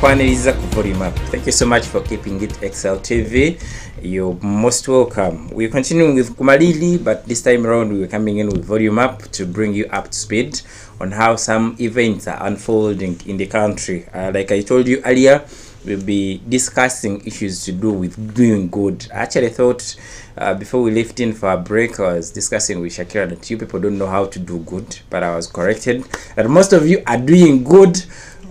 kwaniriza ku Volume Up. Thank you so much for keeping it Excel TV. You're most welcome. We're continuing with Kumalili, but this time around we're coming in with Volume Up to bring you up to speed on how some events are unfolding in the country. Like I told you earlier, we'll be discussing issues to do with doing good. I actually thought before we left in for a break, I was discussing with Shakira that you people don't know how to do good, but I was corrected that most of you are doing good,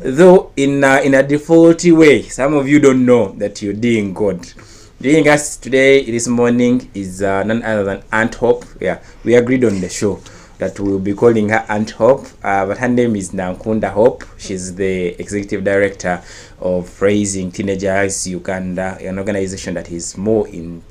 though in a defaulty way. Some of you don't know that you're doing good. Joining us today this morning is none other than Aunt Hope. Yeah, we agreed on the show that we'll be calling her Aunt Hope, but her name is Nankunda Hope. She's the executive director of Raising Teenagers Uganda, an organization that is more in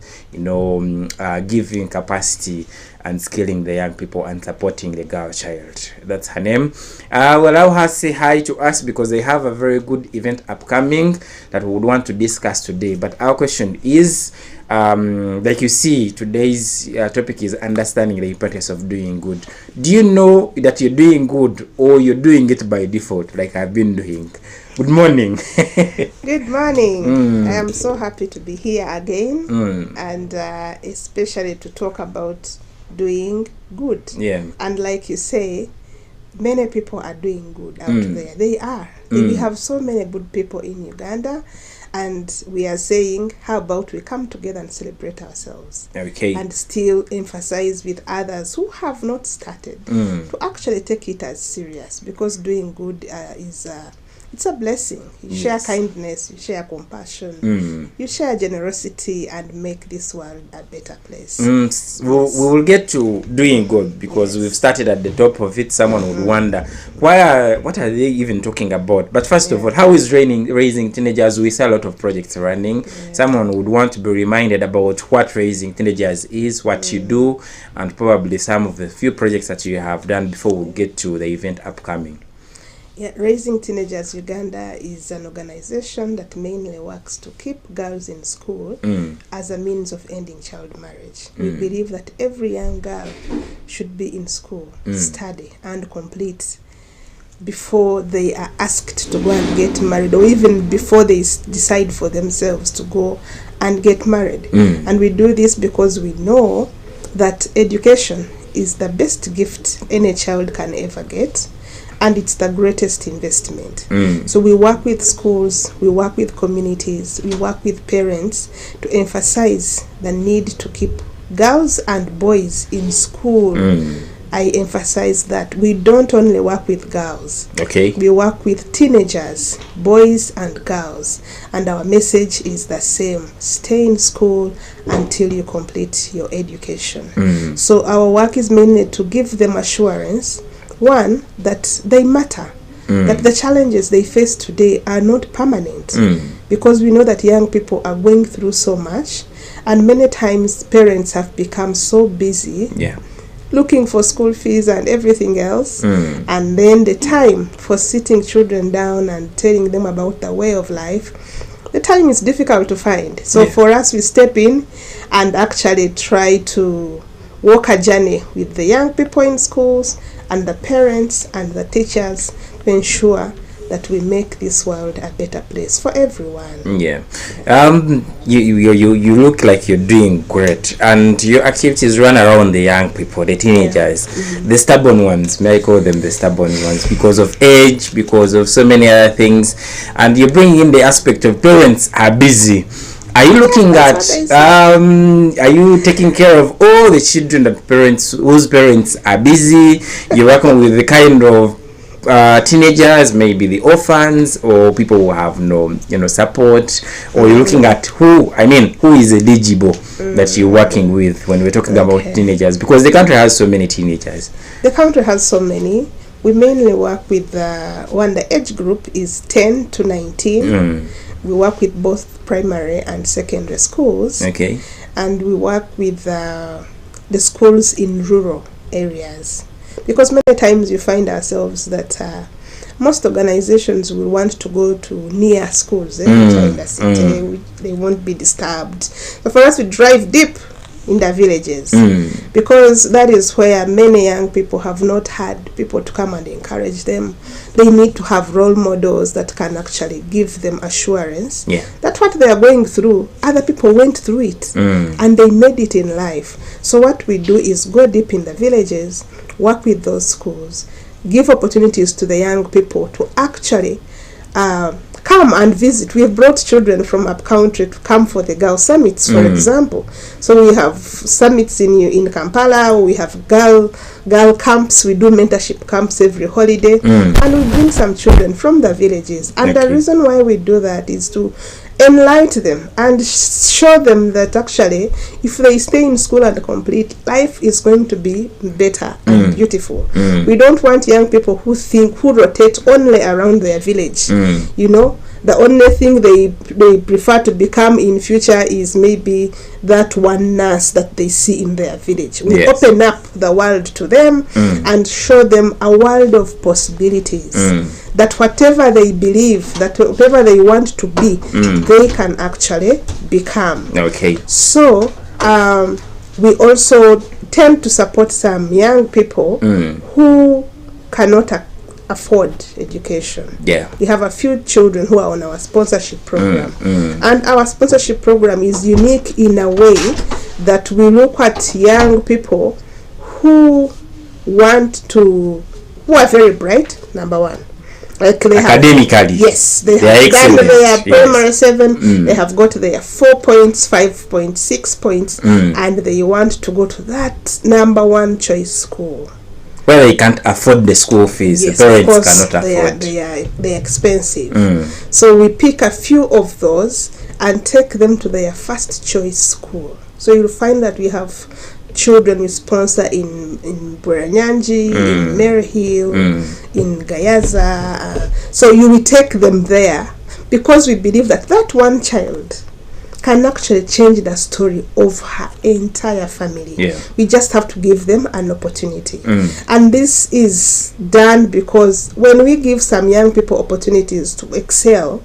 giving capacity and skilling the young people and supporting the girl child. That's her name. We'll allow her to say hi to us because they have a very good event upcoming that we would want to discuss today. But our question is, like you see, today's topic is understanding the importance of doing good. Do you know that you're doing good or you're doing it by default, like I've been doing? Good morning. Good morning. I am so happy to be here again, and especially to talk about doing good. Yeah. And like you say, many people are doing good out there. They are. We have so many good people in Uganda. And we are saying, how about we come together and celebrate ourselves? Okay. And still emphasize with others who have not started to actually take it as serious, because doing good it's a blessing. You share kindness, you share compassion, you share generosity, and make this world a better place. We will get to doing good because we've started at the top of it. Someone would wonder, what are they even talking about? But first of all, how is raising teenagers? We see a lot of projects running. Someone would want to be reminded about what Raising Teenagers is, what you do, and probably some of the few projects that you have done before we get to the event upcoming. Yeah, Raising Teenagers Uganda is an organization that mainly works to keep girls in school as a means of ending child marriage. We believe that every young girl should be in school, study, and complete before they are asked to go and get married, or even before they decide for themselves to go and get married. And we do this because we know that education is the best gift any child can ever get, and it's the greatest investment. So we work with schools, we work with communities, we work with parents to emphasize the need to keep girls and boys in school. I emphasize that we don't only work with girls. Okay. We work with teenagers, boys and girls. And our message is the same. Stay in school until you complete your education. So our work is mainly to give them assurance, one, that they matter, that the challenges they face today are not permanent, because we know that young people are going through so much, and many times parents have become so busy looking for school fees and everything else, and then the time for sitting children down and telling them about the way of life, the time is difficult to find. So for us, we step in and actually try to walk a journey with the young people in schools and the parents and the teachers to ensure that we make this world a better place for everyone. Yeah. You look like you're doing great, and your activities run around the young people, the teenagers, the stubborn ones. May I call them the stubborn ones because of age, because of so many other things, and you bring in the aspect of parents are busy. Are you looking at, are you taking care of all the children that whose parents are busy? You're working with the kind of teenagers, maybe the orphans, or people who have no support, or you're looking at who is eligible that you're working with when we're talking about teenagers, because the country has so many teenagers. The country has so many. We mainly work with the age group is 10 to 19. We work with both primary and secondary schools. Okay. And we work with the schools in rural areas, because many times you find ourselves that most organizations will want to go to near schools in the city. They won't be disturbed. So for us, we drive deep in the villages, because that is where many young people have not had people to come and encourage them. They need to have role models that can actually give them assurance that what they are going through, other people went through it and they made it in life. So what we do is go deep in the villages, work with those schools, give opportunities to the young people to actually come and visit. We've brought children from up country to come for the girl summits, for example. So we have summits in Kampala. We have girl camps. We do mentorship camps every holiday, and we bring some children from the villages. And the reason why we do that is to enlighten them and show them that actually if they stay in school and complete, life is going to be better and beautiful. We don't want young people who rotate only around their village. You know, the only thing they prefer to become in future is maybe that one nurse that they see in their village. We open up the world to them and show them a world of possibilities. That whatever they believe, that whatever they want to be, they can actually become. Okay. So we also tend to support some young people who cannot afford education. We have a few children who are on our sponsorship program, and our sponsorship program is unique in a way that we look at young people who are very bright, number one. Like they academically, they have done their primary 7, they have got their 4 points, 5.6 points, and they want to go to that number one choice school. Where they can't afford the school fees, the parents cannot afford. They're expensive. So we pick a few of those and take them to their first choice school. So you'll find that we have children we sponsor in Bweranyangi, in Maryhill, in Gayaza. So you will take them there because we believe that one child can actually change the story of her entire family. We just have to give them an opportunity. And this is done because when we give some young people opportunities to excel,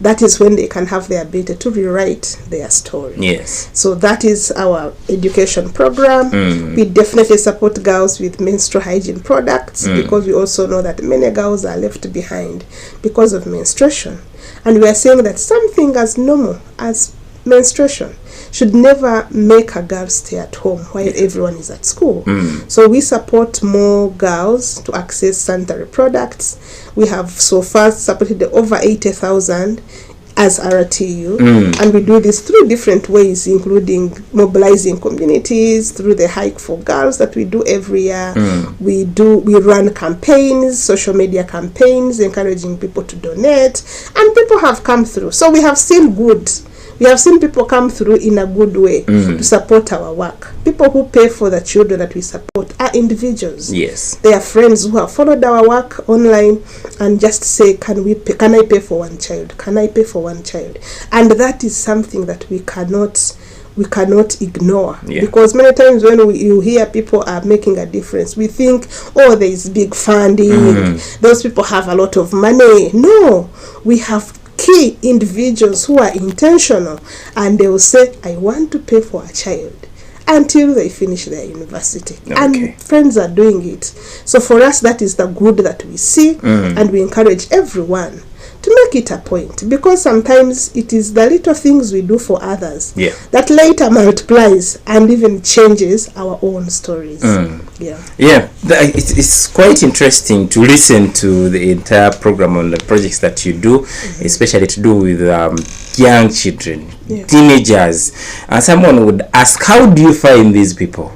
that is when they can have the ability to rewrite their story. So that is our education program. We definitely support girls with menstrual hygiene products because we also know that many girls are left behind because of menstruation. And we are saying that something as normal as menstruation should never make a girl stay at home while everyone is at school. So we support more girls to access sanitary products. We have so far supported over 80,000 as RTU, and we do this through different ways, including mobilizing communities through the Hike for Girls that we do every year. We run campaigns, social media campaigns, encouraging people to donate, and people have come through. So we have seen good. We have seen people come through in a good way to support our work. People who pay for the children that we support are individuals. They are friends who have followed our work online and just say, can I pay for one child? Can I pay for one child? And that is something that we cannot ignore, because many times when you hear people are making a difference, we think, oh, there is big funding, those people have a lot of money. No, we have key individuals who are intentional, and they will say, I want to pay for a child until they finish their university. And friends are doing it. So for us, that is the good that we see, and we encourage everyone to make it a point, because sometimes it is the little things we do for others that later multiplies and even changes our own stories. It's quite interesting to listen to the entire program on the projects that you do, especially to do with young children, teenagers. And someone would ask, how do you find these people?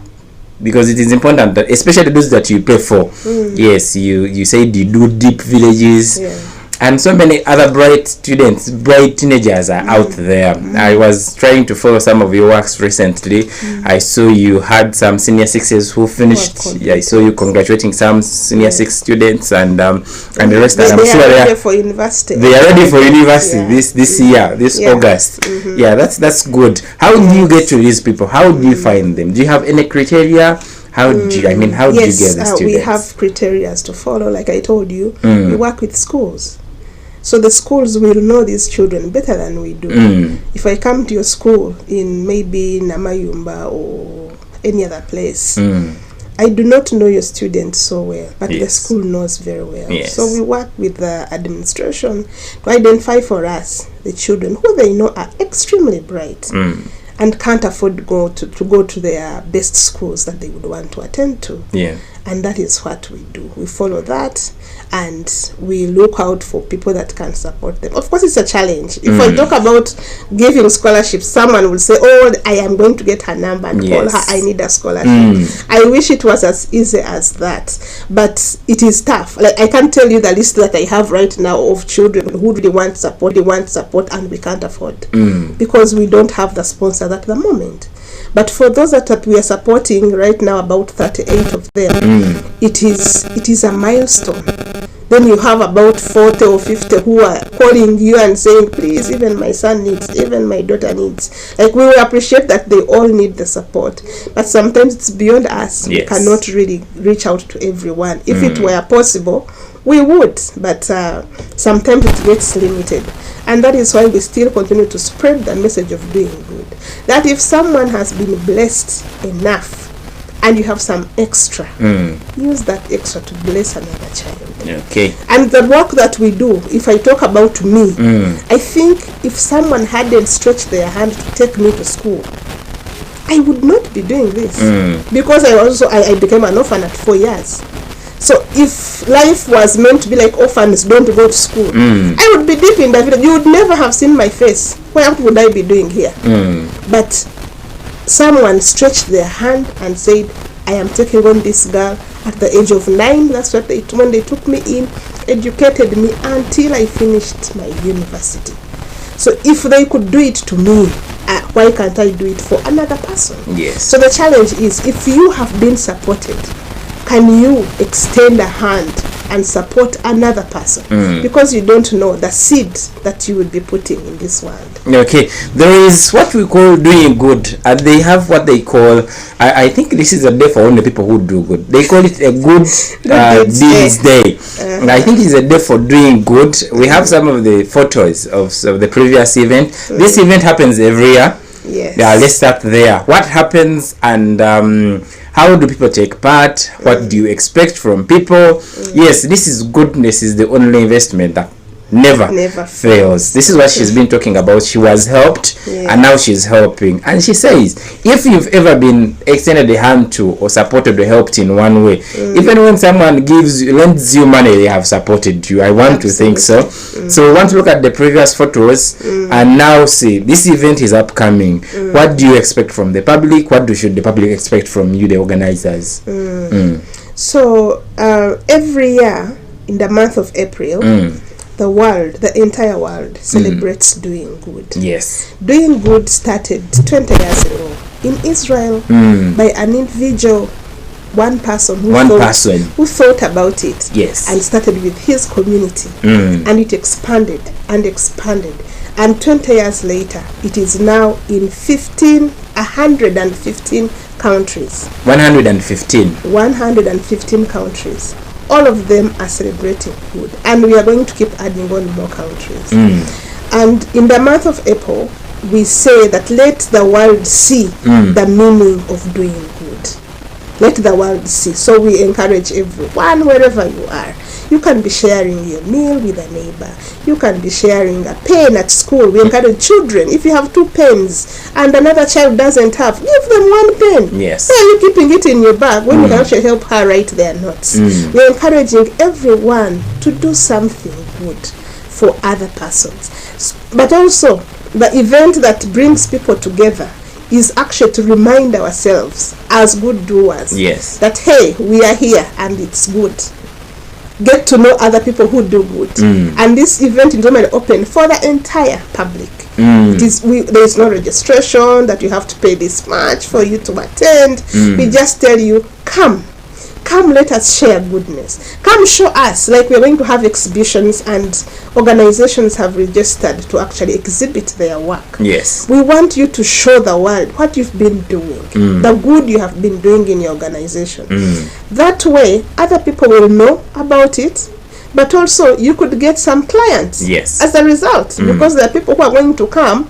Because it is important that, especially those that you pay for. Yes, you said you do deep villages. And so many other bright teenagers are out there. I was trying to follow some of your works recently. I saw you had some senior sixes who finished. I saw you congratulating some senior 6 students and the rest. And I'm sure they are ready for university. They are ready for university this year, this August. That's good. How do you get to these people? How do you find them? Do you have any criteria? How do you get the students? We have criteria to follow. Like I told you, we work with schools. So the schools will know these children better than we do. If I come to your school in maybe Namayumba or any other place, I do not know your students so well, but the school knows very well. So we work with the administration to identify for us the children who they know are extremely bright and can't afford to go to their best schools that they would want to attend to. And that is what we do. We follow that, and we look out for people that can support them. Of course, it's a challenge. If I talk about giving scholarships, someone will say, oh, I am going to get her number and call her, I need a scholarship. I wish it was as easy as that, but it is tough. Like, I can't tell you the list that I have right now of children who really want support, and we can't afford because we don't have the sponsors at the moment. But for those that we are supporting right now, about 38 of them, it is a milestone. Then you have about 40 or 50 who are calling you and saying, please, even my son needs, even my daughter needs. Like, we will appreciate that they all need the support. But sometimes it's beyond us. We cannot really reach out to everyone. If it were possible, we would, but sometimes it gets limited. And that is why we still continue to spread the message of doing good. That if someone has been blessed enough and you have some extra, use that extra to bless another child. Okay. And the work that we do, if I talk about me, I think if someone hadn't stretched their hand to take me to school, I would not be doing this. Because I became an orphan at 4 years. So if life was meant to be like orphans don't go to school, I would be deep in the village. You would never have seen my face. What would I be doing here? But someone stretched their hand and said, I am taking on this girl at the age of 9. That's what when they took me in, educated me until I finished my university. So if they could do it to me, why can't I do it for another person? So the challenge is, if you have been supported, can you extend a hand and support another person? Because you don't know the seed that you will be putting in this world. Okay, there is what we call doing good, and they have what they call, I think this is a day for only people who do good. They call it a good deeds day. And I think it's a day for doing good. We have some of the photos of the previous event. This event happens every year. Let's start there. What happens, and how do people take part? What do you expect from people? Yes, this is goodness is the only investment that never fails. This is what she's been talking about. She was helped, and now she's helping. And she says, if you've ever been extended a hand to or supported or helped in one way, even when someone lends you money, they have supported you. I want to think so. So we want to look at the previous photos and now see, this event is upcoming. What do you expect from the public? What should the public expect from you, the organizers? So every year in the month of April, the entire world celebrates doing good. Doing good started 20 years ago in Israel by an individual, one person who thought about it and started with his community, and it expanded and expanded, and 20 years later it is now in 115 countries. 115 countries. All of them are celebrating good, and we are going to keep adding on more countries. And in the month of April, we say that let the world see the meaning of doing good. Let the world see. So we encourage everyone, wherever you are. You can be sharing your meal with a neighbor. You can be sharing a pen at school. We encourage children, if you have 2 pens and another child doesn't have, give them 1 pen. Why are you keeping it in your bag when you can actually help her write their notes? We're encouraging everyone to do something good for other persons. But also, the event that brings people together is actually to remind ourselves as good doers that, hey, we are here and it's good. Get to know other people who do good. And this event is normally open for the entire public. There is no registration that you have to pay this much for you to attend. We just tell you, come, let us share goodness. Come show us. Like, we're going to have exhibitions, and organizations have registered to actually exhibit their work. We want you to show the world what you've been doing, the good you have been doing in your organization. That way, other people will know about it. but also you could get some clients Yes. as a result, because there are people who are going to come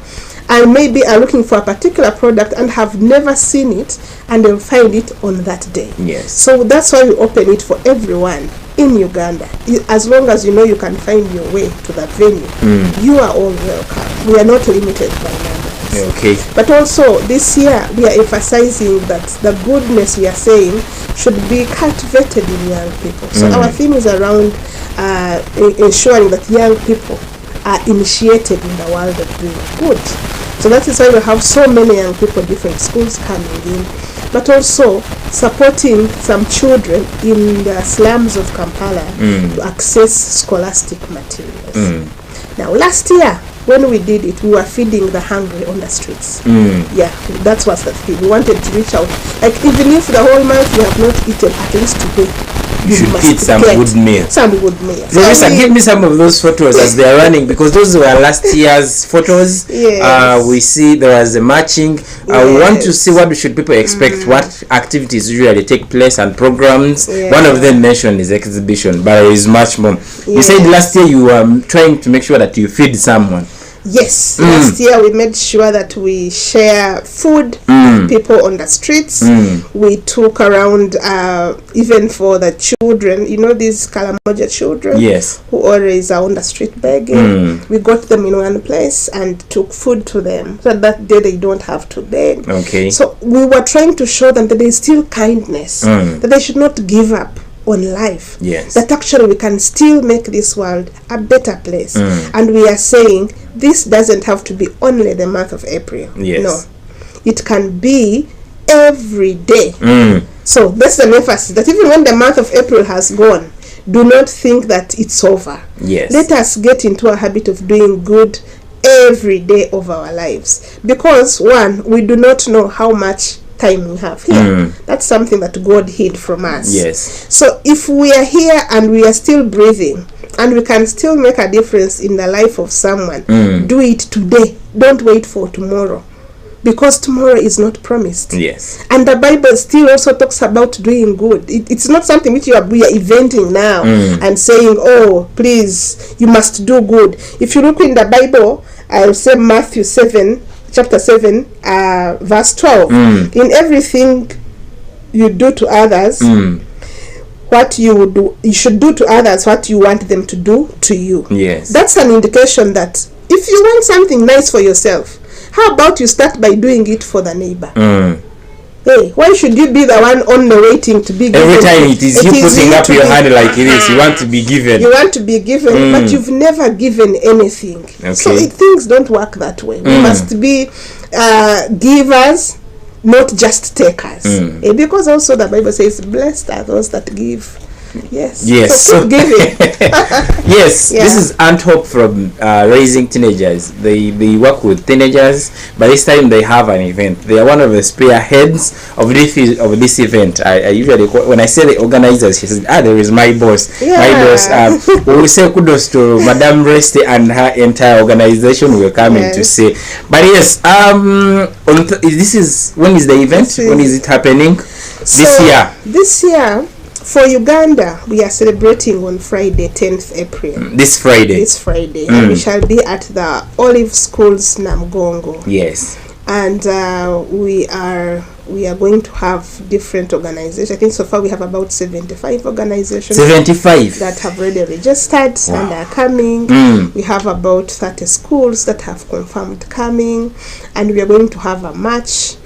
and maybe are looking for a particular product and have never seen it, and they'll find it on that day. Yes. So that's why we open it for everyone in Uganda. As long as you know you can find your way to that venue, you are all welcome. We are not limited by numbers. Okay. But also this year we are emphasizing that the goodness we are saying should be cultivated in young people. So our theme is around ensuring that young people are initiated in the world of doing good. So that is why we have so many young people, different schools coming in, but also supporting some children in the slums of Kampala to access scholastic materials. Now, last year, when we did it, we were feeding the hungry on the streets. Yeah, that was the thing. We wanted to reach out. Like, even if the whole month you have not eaten, at least today, You should eat some good meal. Some good meal. Professor, give me some of those photos as they are running, because those were last year's photos. Yes. We see there was a matching. We want to see what should people expect, what activities usually take place and programs. One of them mentioned is exhibition, but there is much more. You said last year you were trying to make sure that you feed someone. Yes, last year we made sure that we share food, people on the streets. We took around, even for the children, you know, these Kalamoja children, who always are on the street begging. We got them in one place and took food to them, so that day they don't have to beg. Okay. So we were trying to show them that there is still kindness, that they should not give up on life. Yes. That actually we can still make this world a better place. And we are saying this doesn't have to be only the month of April. Yes. No. It can be every day. So that's the emphasis, that even when the month of April has gone, do not think that it's over. Yes. Let us get into a habit of doing good every day of our lives. Because one, we do not know how much time we have here. That's something that God hid from us. Yes. So if we are here and we are still breathing and we can still make a difference in the life of someone, do it today. Don't wait for tomorrow, because tomorrow is not promised. Yes. And the Bible still also talks about doing good. It's not something which we are eventing now and saying, oh, please, you must do good. If you look in the Bible, I'll say Matthew 7, chapter 7, verse 12. In everything you do to others, what you do, you should do to others what you want them to do to you. Yes. That's an indication that if you want something nice for yourself, how about you start by doing it for the neighbor? Hey, why should you be the one only waiting to be given? Every time it is you putting up your hand like this, you want to be given. You want to be given, but you've never given anything. Okay. So things don't work that way. We must be givers, not just takers. Because also the Bible says, blessed are those that give. Yes. So keep giving. Yes. Yeah. This is Aunt Hope from Raising Teenagers. They work with teenagers, but this time they have an event. They are one of the spearheads of this event. I usually, when I say the organizers, she says, there is my boss. Yeah. My boss. We will say kudos to Madame Resti and her entire organization. We're coming to say. But yes, this is, when is the event? When is it happening? This year, for Uganda, we are celebrating on Friday, 10th April. This Friday. And we shall be at the Olive Schools, Namgongo. Yes. And we are going to have different organizations. I think so far we have about 75 organizations. 75 that have already registered and are coming. We have about 30 schools that have confirmed coming, and we are going to have a match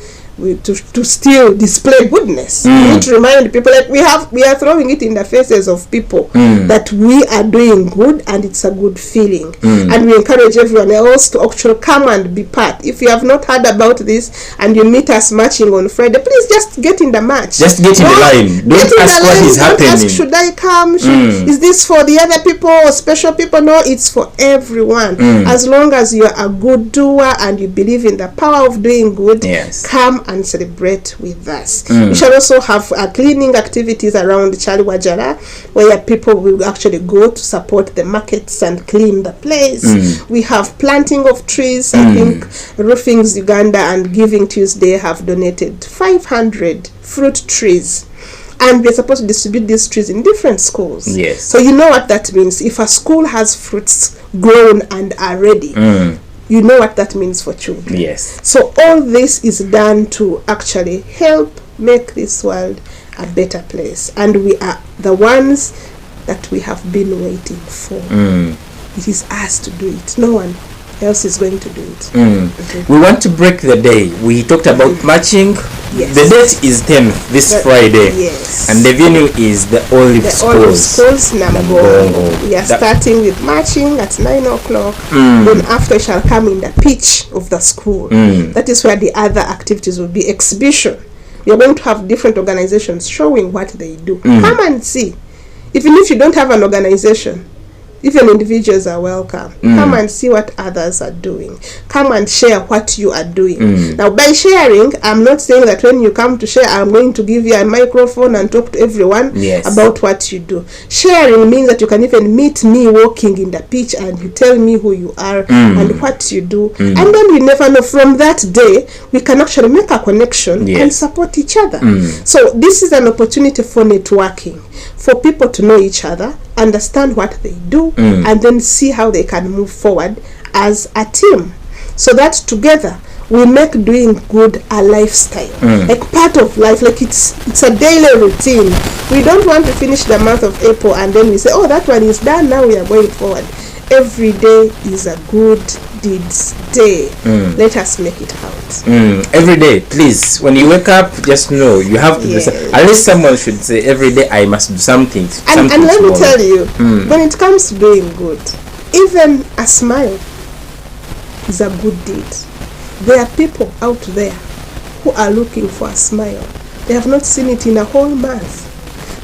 to still display goodness. We need to remind people, like we are throwing it in the faces of people that we are doing good, and it's a good feeling. And we encourage everyone else to actually come and be part. If you have not heard about this and you meet us marching on Friday, please just get in the match. Just get in the line. Don't ask what is happening. Don't ask, should I come? Is this for the other people or special people? No, it's for everyone. As long as you are a good doer and you believe in the power of doing good, come and celebrate with us. We shall also have cleaning activities around Chaliwajara, where people will actually go to support the markets and clean the place. We have planting of trees. I think Roofings Uganda and Giving Tuesday have donated 500 fruit trees. And we're supposed to distribute these trees in different schools. Yes. So you know what that means. If a school has fruits grown and are ready, you know what that means for children. Yes. So all this is done to actually help make this world a better place. And we are the ones that we have been waiting for. It is us to do it. No one else is going to do it. We want to break the day. We talked about marching. Yes. The date is 10th, this Friday. Yes. And the venue is the Olive Schools. Schools, Namugongo. We are starting with marching at 9 o'clock. Then after we shall come in the pitch of the school. That is where the other activities will be. Exhibition. We are going to have different organizations showing what they do. Come and see. Even if you don't have an organization, even individuals are welcome. Come and see what others are doing. Come and share what you are doing. Now, by sharing, I'm not saying that when you come to share, I'm going to give you a microphone and talk to everyone about what you do. Sharing means that you can even meet me walking in the pitch and you tell me who you are and what you do. And then we never know. From that day, we can actually make a connection and support each other. So this is an opportunity for networking, for people to know each other, understand what they do, and then see how they can move forward as a team, so that together we make doing good a lifestyle, like part of life, like it's a daily routine. We don't want to finish the month of April and then we say, oh, that one is done, now we are going forward. Every day is a good deeds day. Let us make it count. Every day, please, when you wake up, just know you have to do something. At least someone should say every day I must do something. And let me tell you, when it comes to doing good, even a smile is a good deed. There are people out there who are looking for a smile. They have not seen it in a whole month.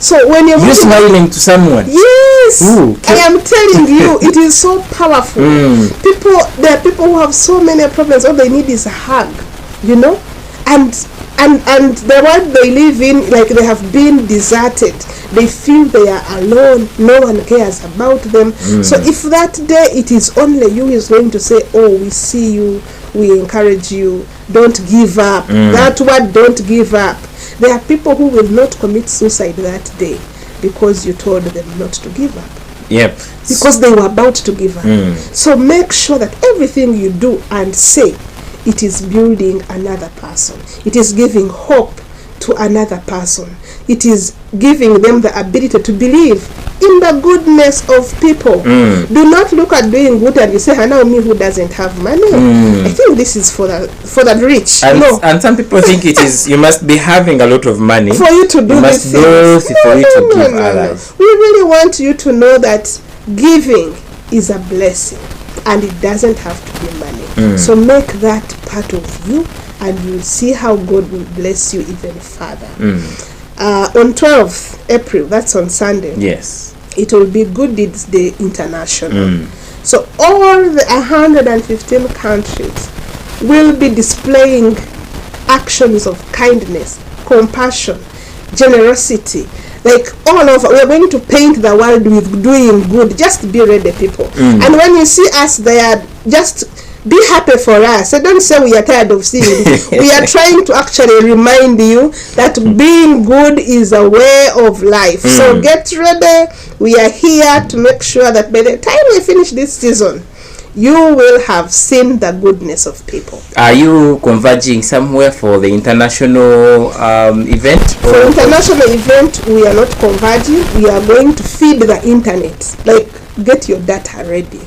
So when you're smiling to someone, yes, I am telling you, it is so powerful. There are people who have so many problems. All they need is a hug, you know, and the world they live in, like they have been deserted. They feel they are alone. No one cares about them. So if that day it is only you who is going to say, oh, we see you, we encourage you, don't give up. That word, don't give up. There are people who will not commit suicide that day because you told them not to give up. Yep. Because they were about to give up. So make sure that everything you do and say, it is building another person. It is giving hope to another person. It is giving them the ability to believe in the goodness of people. Do not look at doing good and you say, Hana, me who doesn't have money. I think this is for the rich. And some people think it is, you must be having a lot of money for you to do this. For you to give others. We really want you to know that giving is a blessing and it doesn't have to be money. So make that part of you and you'll see how God will bless you even further. On 12th April, that's on Sunday. Yes. It will be Good Deeds Day International. So all the 115 countries will be displaying actions of kindness, compassion, generosity. Like all over, we are going to paint the world with doing good. Just be ready, people. And when you see us there, just be happy for us. So don't say we are tired of seeing it. We are trying to actually remind you that being good is a way of life. So get ready. We are here to make sure that by the time we finish this season, you will have seen the goodness of people. Are you converging somewhere for the international event? For international event, we are not converging. We are going to feed the internet. Like, get your data ready.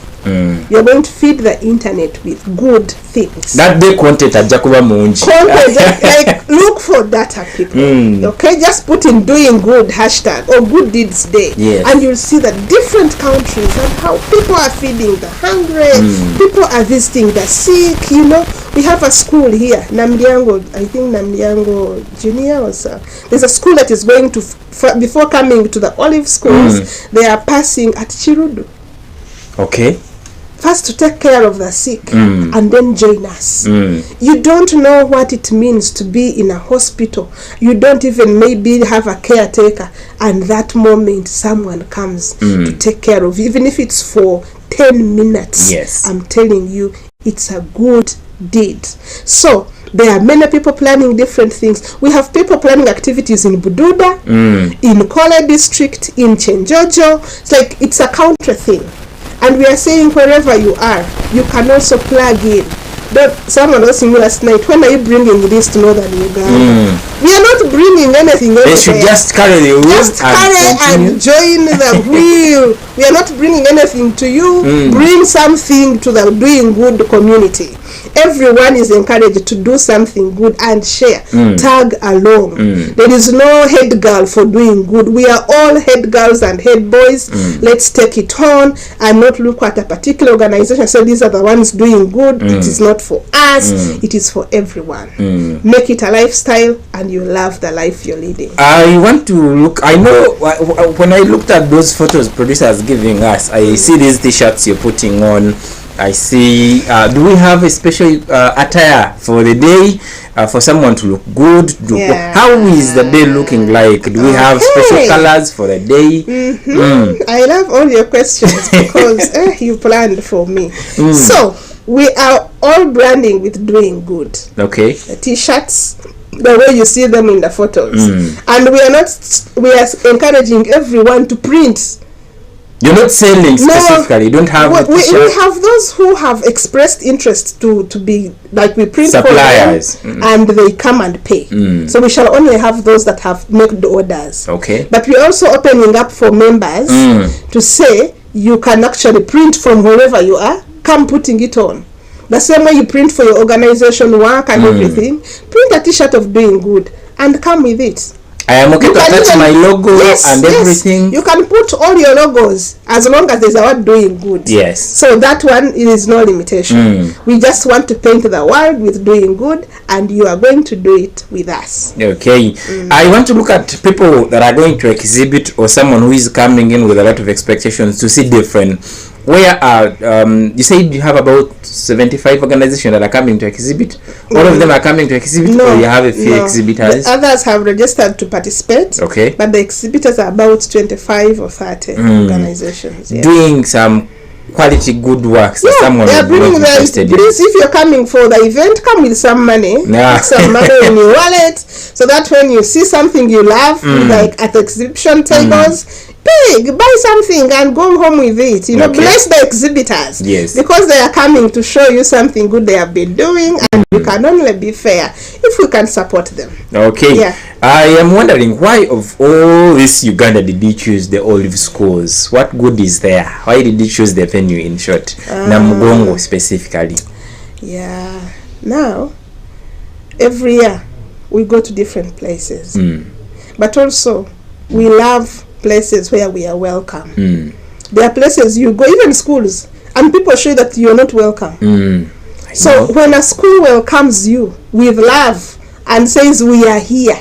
You're going to feed the internet with good things. That day content ajakuba munji. Like look for data, people. Okay, just put in doing good hashtag or good deeds day, and you'll see that different countries and how people are feeding the hungry, people are visiting the sick. You know, we have a school here, Namdiango. I think Namdiango Junior or so. There's a school that is going to before coming to the Olive Schools. They are passing at Chirudu. Okay. First to take care of the sick and then join us. You don't know what it means to be in a hospital. You don't even maybe have a caretaker, and that moment someone comes to take care of you, even if it's for 10 minutes. Yes. I'm telling you, it's a good deed. So There are many people planning different things. We have people planning activities in Bududa, in Kole district, in Chenjojo. It's like it's a country thing. And we are saying wherever you are, you can also plug in. But someone was saying last night, when are you bringing this to Northern Uganda? We are not bringing anything. They should just carry the wheel. Just carry and join the wheel. We are not bringing anything to you. Bring something to the doing good community. Everyone is encouraged to do something good and share. Tag along. There is no head girl for doing good. We are all head girls and head boys. Let's take it on and not look at a particular organization and say these are the ones doing good. It is not for us. It is for everyone. Make it a lifestyle and you love the life you're leading. I want to look. I know when I looked at those photos producers giving us, I see these t-shirts you're putting on. I see. Do we have a special attire for the day for someone to look good? How is the day looking like? Do we have special colors for the day? I love all your questions because you planned for me. So we are all branding with doing good. Okay. The t-shirts, the way you see them in the photos, and we are encouraging everyone to print. You're not selling specifically. You don't have we have those who have expressed interest to be like we print suppliers for them, and they come and pay. So we shall only have those that have made the orders. Okay. But we're also opening up for members to say you can actually print from wherever you are. Come putting it on. The same way you print for your organization work and everything. Print a t-shirt of doing good and come with it. I am okay to attach my logo and everything. You can put all your logos as long as there's a word doing good. Yes. So that one is no limitation. We just want to paint the world with doing good, and you are going to do it with us. Okay. I want to look at people that are going to exhibit or someone who is coming in with a lot of expectations to see different. Where are you said you have about 75 organizations that are coming to exhibit? All of them are coming to exhibit, or you have a few exhibitors? The others have registered to participate. Okay. But the exhibitors are about 25 or 30 organizations. Yeah. Doing some quality good works that someone they are bringing interested in. Please, if you're coming for the event, come with some money. Put some money in your wallet, so that when you see something you love, like at exhibition tables, buy something and go home with it. You know, bless the exhibitors. Yes. Because they are coming to show you something good they have been doing, and you can only be fair if we can support them. Okay. Yeah. I am wondering, why of all this Uganda did you choose the Olive Schools? What good is there? Why did you choose the venue, in short? Namugongo specifically. Yeah. Now, every year we go to different places. But also, we love places where we are welcome. There are places you go, even schools, and people show that you are not welcome. So when a school welcomes you with love and says we are here,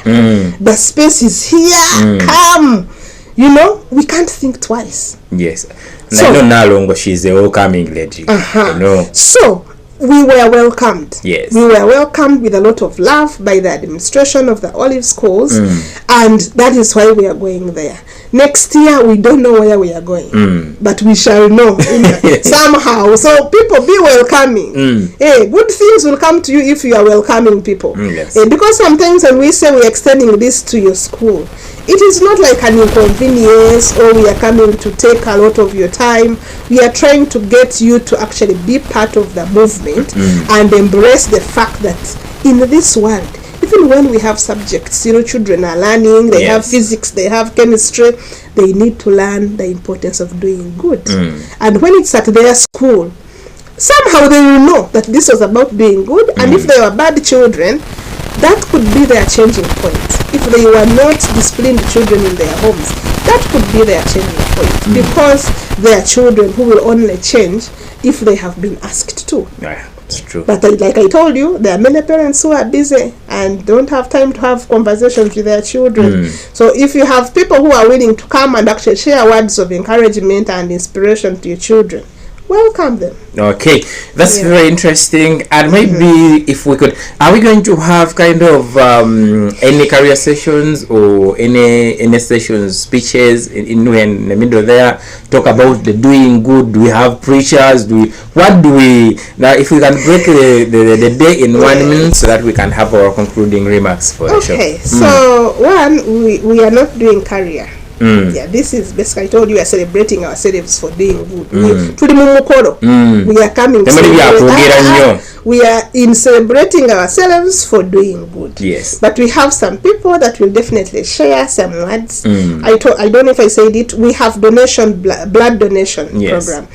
the space is here, come, you know, we can't think twice. Yes. And so, I know Nalongo, she's a welcoming lady. I know. So we were welcomed. Yes. We were welcomed with a lot of love by the administration of the Olive Schools, and that is why we are going there. Next year, we don't know where we are going, but we shall know somehow. So people, be welcoming. Hey, good things will come to you if you are welcoming people. Because sometimes when we say we're extending this to your school, it is not like an inconvenience or we are coming to take a lot of your time. We are trying to get you to actually be part of the movement and embrace the fact that in this world, even when we have subjects, you know, children are learning, they have physics, they have chemistry, they need to learn the importance of doing good. And when it's at their school, somehow they will know that this was about doing good, and if they were bad children, that could be their changing point. If they were not disciplined children in their homes, that could be their changing point, because they are children who will only change if they have been asked to. It's true. But like I told you, there are many parents who are busy and don't have time to have conversations with their children. So if you have people who are willing to come and actually share words of encouragement and inspiration to your children, welcome them. Okay, that's Yeah. very interesting. And maybe if we could, are we going to have kind of any career sessions or any sessions, speeches in the middle there, talk about the doing good? Do we have preachers? What do we, now if we can break the day in 1 minute so that we can have our concluding remarks for the show. Okay, so one, we are not doing career. Yeah, this is basically, I told you, we are celebrating ourselves for doing good. Tuli mu mukolo. We are coming to we are in celebrating ourselves for doing good. Yes. But we have some people that will definitely share some words. I don't know if I said it. We have blood donation program.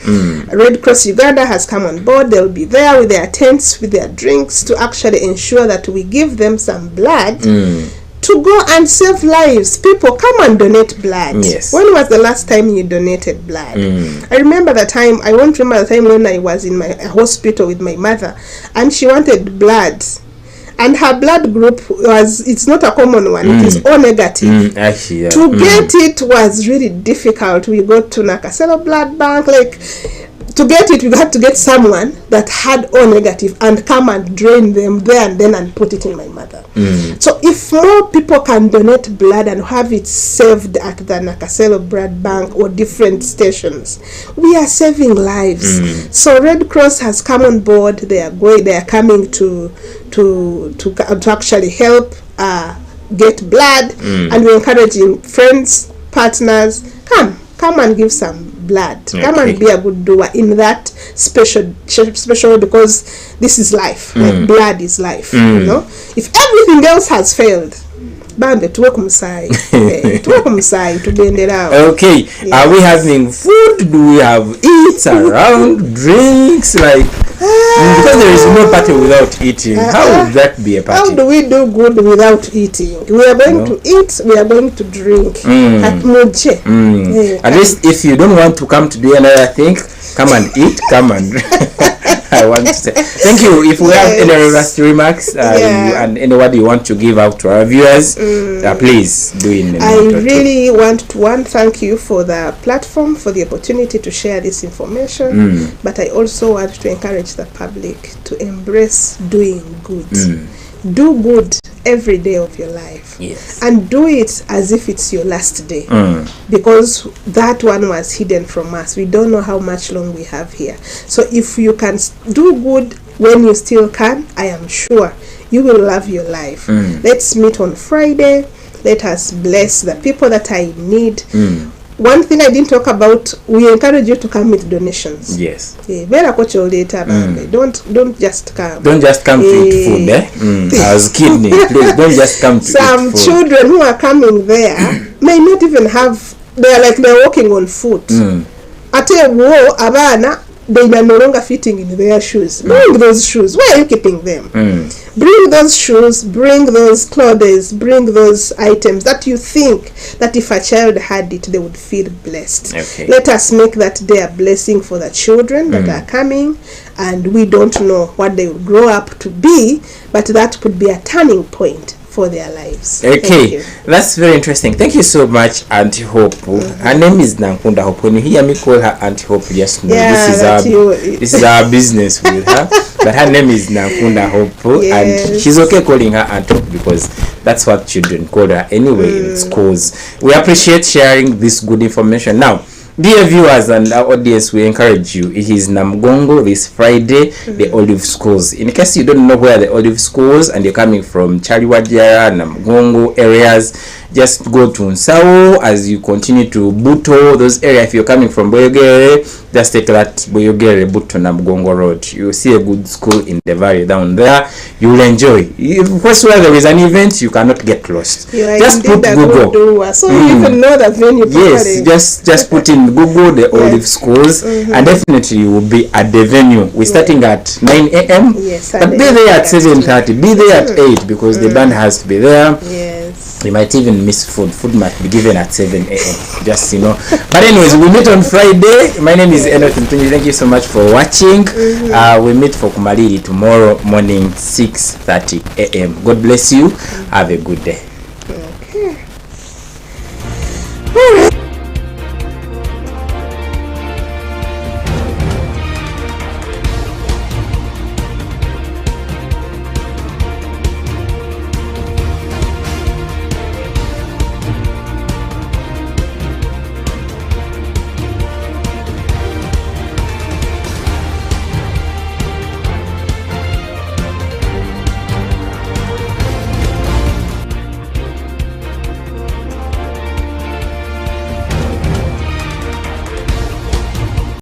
Red Cross Uganda has come on board. They'll be there with their tents, with their drinks, to actually ensure that we give them some blood to go and save lives. People, come and donate blood. Yes. When was the last time you donated blood? I remember the time, I won't remember the time when I was in my hospital with my mother and she wanted blood. And her blood group it's not a common one, it is O negative. Actually, yeah. To get it was really difficult. We got to Nakasero Blood Bank, to get it, we had to get someone that had O negative and come and drain them there and then and put it in my mother. So if more people can donate blood and have it saved at the Nakasero Blood Bank or different stations, we are saving lives. So Red Cross has come on board. They are coming to actually help get blood, and we're encouraging friends, partners, come and give some blood. Come and be a good doer in that special way, because this is life. Like blood is life. You know, if everything else has failed, bambe tuwe kumusai tugendera. Okay, yes. Are we having food? Do we have eats around, drinks, because there is no party without eating. How would that be a party? How do we do good without eating? We are going to eat, we are going to drink. At least if you don't want to come to do another thing, come and eat, come and I want to say thank you. If we have any last remarks and any word you want to give out to our viewers, please do it. I really want to thank you for the platform, for the opportunity to share this information, but I also want to encourage the public to embrace doing good. Do good every day of your life. Yes. And do it as if it's your last day, because that one was hidden from us. We don't know how much long we have here. So if you can do good when you still can, I am sure you will love your life. Let's meet on Friday. Let us bless the people that I need. One thing I didn't talk about, we encourage you to come with donations. Yes. Don't just come. Don't just come to eat food, I was kidding. Please don't just come to eat food. Some children who are coming there may not even have, they're walking on foot. Ate wo abana, they are no longer fitting in their shoes. Bring those shoes. Where are you keeping them? Bring those shoes, bring those clothes, bring those items that you think that if a child had it, they would feel blessed. Okay. Let us make that day a blessing for the children that are coming, and we don't know what they will grow up to be, but that could be a turning point for their lives. Okay, that's very interesting. Thank you so much, Auntie Hope. Her name is Nankunda Hope. When you hear me call her Auntie Hope, just know this is our business with her. But her name is Nankunda Hope, and she's okay calling her Auntie Hope because that's what children call her anyway in schools. We appreciate sharing this good information. Now, dear viewers and our audience, we encourage you. It is Namugongo this Friday, the Olive Schools. In case you don't know where the Olive Schools and you're coming from Chaliwajara, Namugongo areas, just go to Nsao as you continue to Buto, those areas. If you're coming from Boyogere, just take that Boyogere, Buto, Namugongo Road. You'll see a good school in the valley down there. You will enjoy. Of course, where there is an event, you cannot get lost. Just put Google. So you even know that venue. Yes, just put in Google the Olive Schools, and definitely you will be at the venue. We're starting at 9 a.m. Yes, but be there at 7:30. Be there at 8 because the band has to be there. Yes. You might even miss food. Food might be given at 7 a.m. Just, But anyways, we meet on Friday. My name is Enoch Ntunyi. Thank you so much for watching. We meet for Kumaliri tomorrow morning, 6:30 a.m. God bless you. Have a good day. Okay.